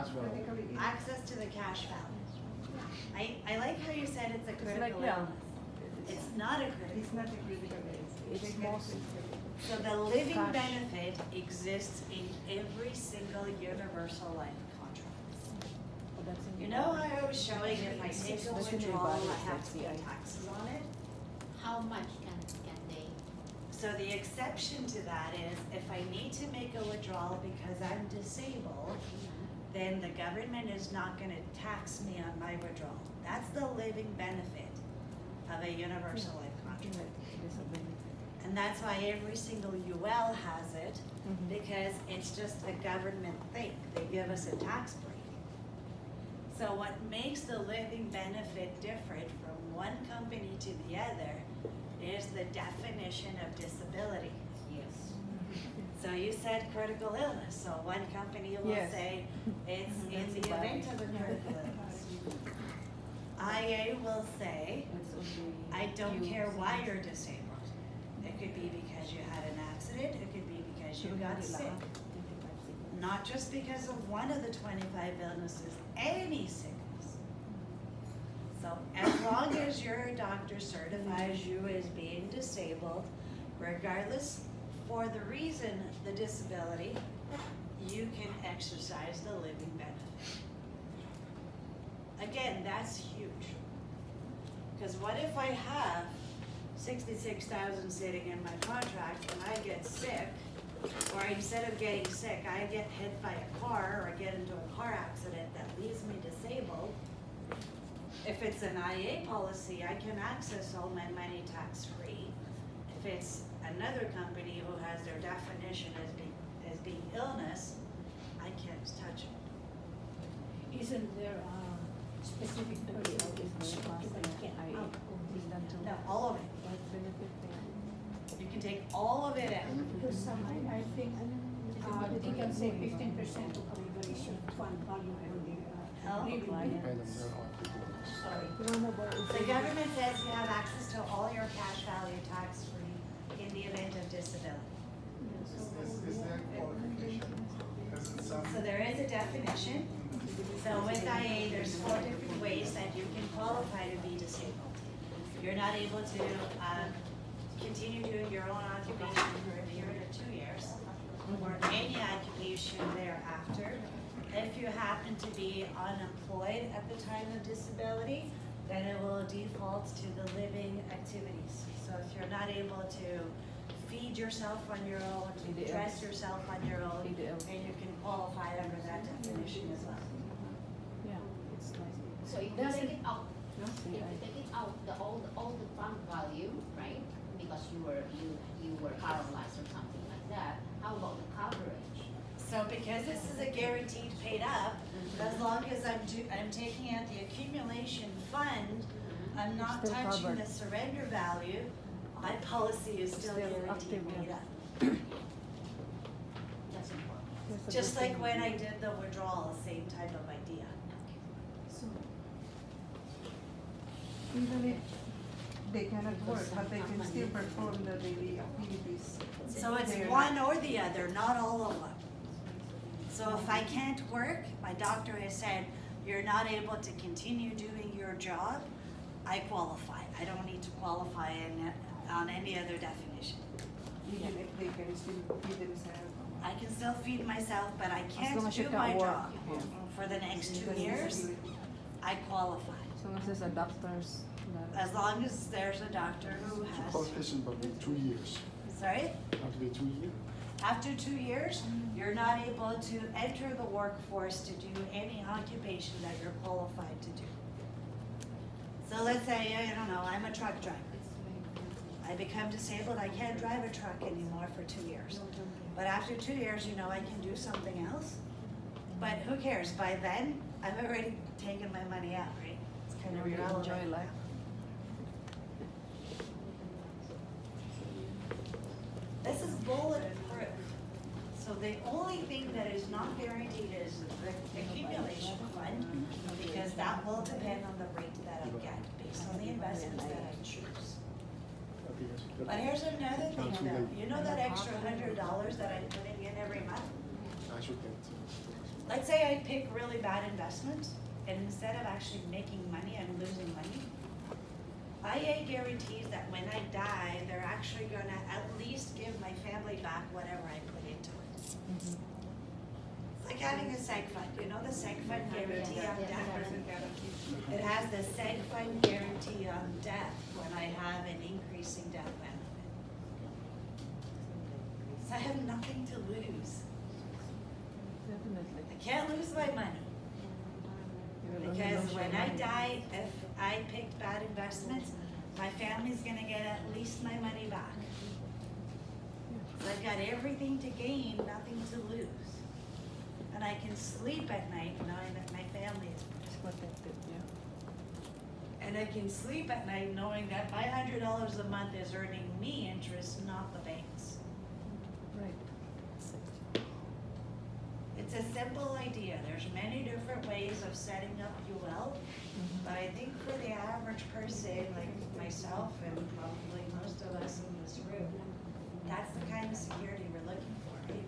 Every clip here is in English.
cash value. access to the cash value. I like how you said it's a It's critical like, yeah. illness. It's not a critical. It's not a critical illness. It's most, So the living Cash. benefit exists in every single universal life contract. oh, that's in. You know how I was showing if I take a That's in your withdrawal, body, I it's have like to pay CI. taxes on it? How much can they? So the exception to that is if I need to make a withdrawal because I'm disabled, then the government is not gonna tax me on my withdrawal. That's the living benefit of a universal life contract. Disability. And that's why every single UL has it, Mhm. because it's just a government thing. They give us a tax break. So what makes the living benefit different from one company to the other is the definition of disability. Yes. So you said critical illness, so one company will Yes. say it's in That's the valid. event of a critical illness. IA will say, It's only I don't few care why things. you're disabled. It could be because you had an accident, it could be because you got sick. Not just because of one of the 25 illnesses, any sickness. So as long as your doctor certifies you as being disabled, regardless for the reason, the disability, you can exercise the living benefit. Again, that's huge. Because what if I have 66,000 sitting in my contract and I get sick, or instead of getting sick, I get hit by a car or I get into a car accident that leaves me disabled. If it's an IA policy, I can access all my money tax-free. If it's another company who has their definition as being illness, I can't touch it. Isn't there a specific Okay, term okay, so very fast, people yeah. can I- out is that too? No, all of it. What benefit they You can take all of it out. because some, I think, they can say 15% of revaluation fund value for the, Oh. living. Pay them their own people. Sorry. The government says you have access to all your cash value tax-free in the event of disability. Is there qualification? Because in some, So there is a definition. So with IA, there's 4 different ways that you can qualify to be disabled. You're not able to continue doing your own occupation for a period of 2 years, or any occupation thereafter. If you happen to be unemployed at the time of disability, then it will default to the living activities. So if you're not able to feed yourself on your own, to EDL. dress yourself on your own, EDL. and you can qualify under that definition as well. Yeah, it's like. So if you take it out, No, if CI. you take it out, all the fund value, right? Because you were paralyzed or something like that, how about the coverage? So because this is a guaranteed paid up, as long as I'm taking out the accumulation fund, I'm not Still touching covered. the surrender value, my policy is still Still guaranteed active, paid yeah. up. That's important. That's a Just good like thing. when I did the withdrawal, same type of idea. So, even if they cannot work, but they can still perform the daily activities. So it's They're one or the other, not all of them. So if I can't work, my doctor has said, you're not able to continue doing your job, I qualify. I don't need to qualify on any other definition. Even if they can still feed themselves. I can still feed myself, but I As can't long as you do can my work, job yeah. for the next 2 Because years. I qualify. As long as there's a doctor's. that- As long as there's a doctor who So has, qualification but with 2 years. sorry? Have to be 2 years. After 2 years, you're not able to enter the workforce to do any occupation that you're qualified to do. So let's say, I don't know, I'm a truck driver. I become disabled, I can't drive a truck anymore for 2 years. But after 2 years, you know, I can do something else. But who cares? By then, I've already taken my money out, right? It's kind of Really irrelevant. enjoy life. This is bulletproof. So the only thing that is not guaranteed is the accumulation fund, because that will depend on the rate that I get based on the investments that I choose. But here's another thing though, you know that extra $100 that I'm putting in every month? I should get let's say I pick really bad investments, and instead of actually making money, I'm losing money. IA guarantees that when I die, they're actually gonna at least give my family back whatever I put into it. Mhm. It's like having a seg fund, you know the seg fund guarantee on death? It has the seg fund guarantee on death when I have an increasing death benefit. So I have nothing to lose. Definitely. I can't lose my money. You will only Because lose your when I money. die, if I pick bad investments, my family's gonna get at least my money back. So I've got everything to gain, nothing to lose. And I can sleep at night knowing that my family is It's protected, yeah. And I can sleep at night knowing that my $100 a month is earning me interest, not the banks. Right. It's a simple idea. There's many different ways of setting up UL, Mhm. but I think for the average person like myself and probably most of us in this room, that's the kind of security we're looking for, right?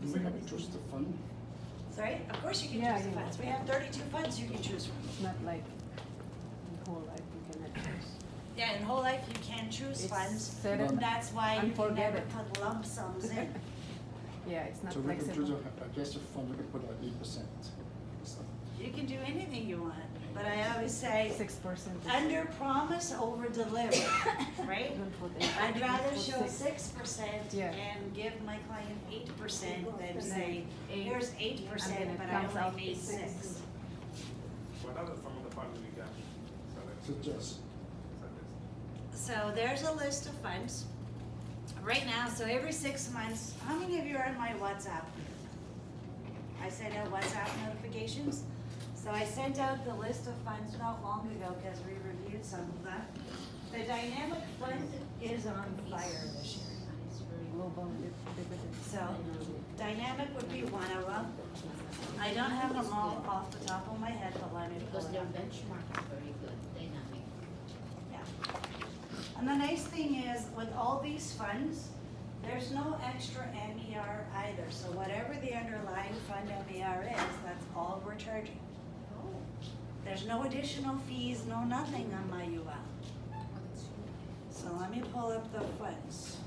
Do we have to choose the fund? Sorry? Of course you can Yeah, choose the yeah. funds. We have 32 funds you can choose from. It's not like in whole life you cannot choose. Yeah, in whole life you can choose It's funds. set it- That's why you and can forget never it. put lump sums in. Yeah, it's not So we can choose flexible. I guess a fund, we can put 8%. So, You can do anything you want, but I always say, 6%. under promise, over deliver, right? Don't put eight. I'd rather Put show 6. 6% Yeah. and give my client 8% than And say, then eight, here's and 8%, then it but I comes out only made 6. 6. What are some of the funds we can suggest. suggest? So there's a list of funds. Right now, so every 6 months, how many of you are on my WhatsApp? I send out WhatsApp notifications. So I sent out the list of funds not long ago because we reviewed some of them. The dynamic fund is on fire this year. Global dividend. So dynamic would be one of them. I don't have them all off the top of my head, but let me pull Because it their up. benchmark is very good, dynamic. Yeah. And the nice thing is, with all these funds, there's no extra MER either. So whatever the underlying fund MER is, that's all we're charging. There's no additional fees, no nothing on my UL. So let me pull up the funds.